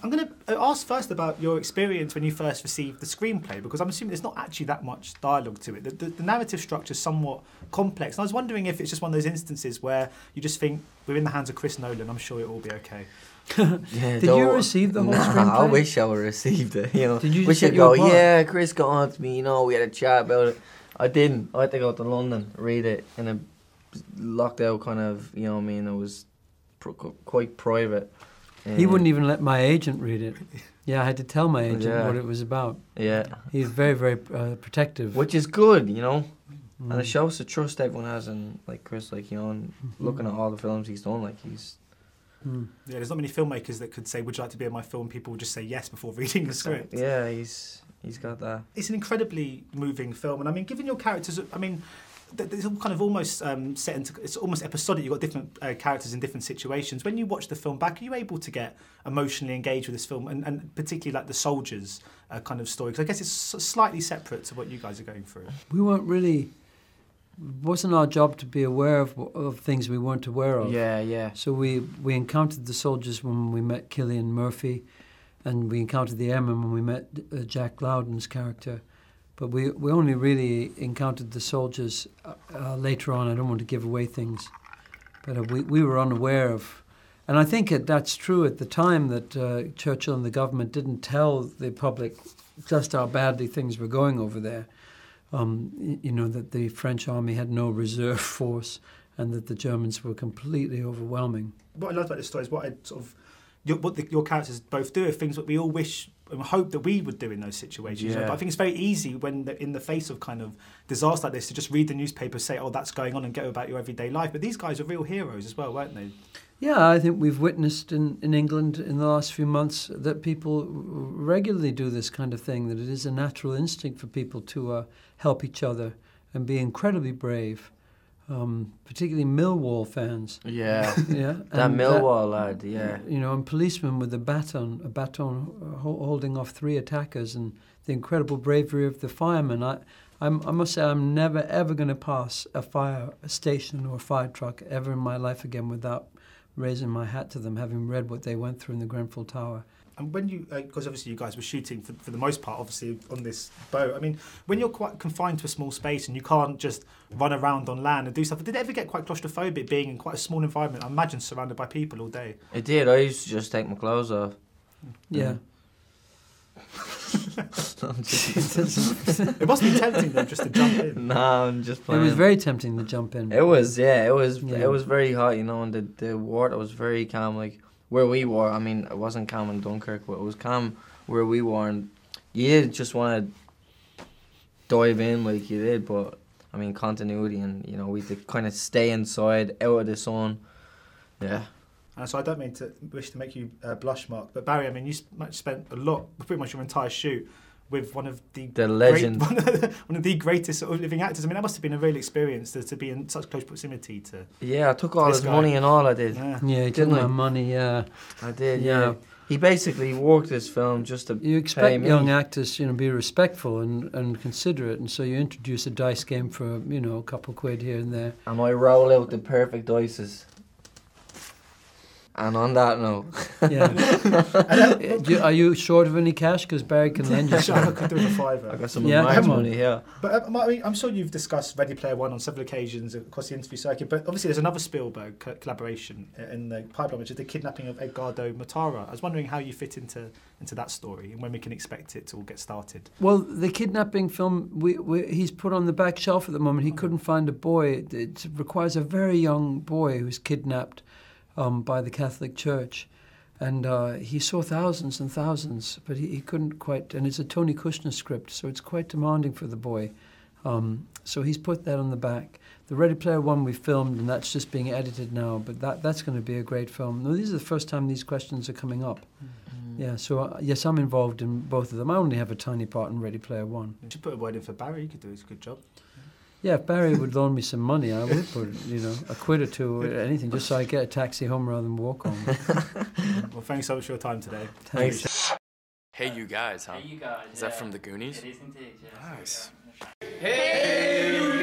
I'm going to ask first about your experience when you first received the screenplay, because I'm assuming there's not actually that much dialogue to it. The narrative structure is somewhat complex. And I was wondering if it's just one of those instances where you just think, we're in the hands of Chris Nolan, I'm sure it will be okay. Did you receive the whole screenplay? I wish I would have received it. You know, did you wish just I'd go, yeah, Chris got on to me, you know, we had a chat about it. I didn't. I had to go to London, read it in a locked out kind of, you know what I mean, it was quite private. He wouldn't even let my agent read it. Yeah, I had to tell my agent what it was about. Yeah. He's very, very protective. Which is good, you know. And it shows the trust everyone has in, like, Chris, like, you know, and looking at all the films he's done, like, he's... Yeah, there's not many filmmakers that could say, would you like to be in my film? People would just say yes before reading the script. Yeah, he's got that. It's an incredibly moving film, and I mean, given your characters, I mean, it's all kind of almost set into, it's almost episodic. You've got different characters in different situations. When you watch the film back, are you able to get emotionally engaged with this film, and particularly like the soldiers' kind of story? Because I guess it's slightly separate to what you guys are going through. We weren't really... It wasn't our job to be aware of things we weren't aware of. Yeah. So we encountered the soldiers when we met Cillian Murphy, and we encountered the airmen when we met Jack Loudon's character. But we only really encountered the soldiers later on. I don't want to give away things. But we were unaware of... And I think that's true at the time, that Churchill and the government didn't tell the public just how badly things were going over there. You know, that the French army had no reserve force and that the Germans were completely overwhelming. What I love about this story is what your characters both do are things that we all wish and hope that we would do in those situations. Yeah. But I think it's very easy when in the face of kind of disaster like this to just read the newspaper, say, oh, that's going on, and go about your everyday life. But these guys are real heroes as well, weren't they? Yeah, I think we've witnessed in England in the last few months that people regularly do this kind of thing, that it is a natural instinct for people to help each other and be incredibly brave, particularly Millwall fans. Yeah, yeah, that Millwall lad, yeah. You know, and policemen with a baton holding off 3 attackers, and the incredible bravery of the firemen. I must say, I'm never, ever going to pass a fire station or a fire truck ever in my life again without raising my hat to them, having read what they went through in the Grenfell Tower. And when you, because obviously you guys were shooting for the most part, obviously, on this boat, I mean, when you're quite confined to a small space and you can't just run around on land and do stuff, did it ever get quite claustrophobic being in quite a small environment, I imagine surrounded by people all day? It did. I used to just take my clothes off. Yeah. It must be tempting though, just to jump in. No, I'm just playing. It was very tempting to jump in. It was very hot, you know, and the water was very calm. Like where we were, I mean, it wasn't calm in Dunkirk, but it was calm where we were, and you did just want to dive in like you did, but I mean, continuity, and you know, we had to kind of stay inside, out of the sun. Yeah. So I don't mean to wish to make you blush, Mark, but Barry, I mean, you spent a lot, pretty much your entire shoot, with one of the legend, one of the greatest sort of living actors. I mean, that must have been a real experience to be in such close proximity to. Yeah, I took all his money and all. I did. Yeah, he took my money. Yeah, I did. Yeah. He basically worked this film just to. You expect young actors, you know, be respectful and considerate, and so you introduce a dice game for, you know, a couple quid here and there. And I roll out the perfect dices. And on that note, are you short of any cash? Because Barry can lend you some. I could do a fiver. I got some of my money, yeah. But I mean, I'm sure you've discussed Ready Player One on several occasions across the interview circuit. But obviously, there's another Spielberg collaboration in the pipeline, which is the kidnapping of Edgardo Matara. I was wondering how you fit into that story and when we can expect it to all get started. Well, the kidnapping film, he's put on the back shelf at the moment. He couldn't find a boy. It requires a very young boy who's kidnapped by the Catholic Church, and he saw thousands and thousands, but he couldn't quite, and it's a Tony Kushner script, so it's quite demanding for the boy. So he's put that on the back. The Ready Player One we filmed, and that's just being edited now, but that's going to be a great film. No, this is the first time these questions are coming up. Mm-hmm. Yeah, so yes, I'm involved in both of them. I only have a tiny part in Ready Player One. You should put a word in for Barry. You could do a good job. Yeah, if Barry would loan me some money, I would put, you know, a quid or two or anything, just so I get a taxi home rather than walk home. Well, thanks so much for your time today. Thanks. Hey, you guys, huh? Hey, you guys. Is that from the Goonies? It is indeed, yes. Nice. Hey, you guys.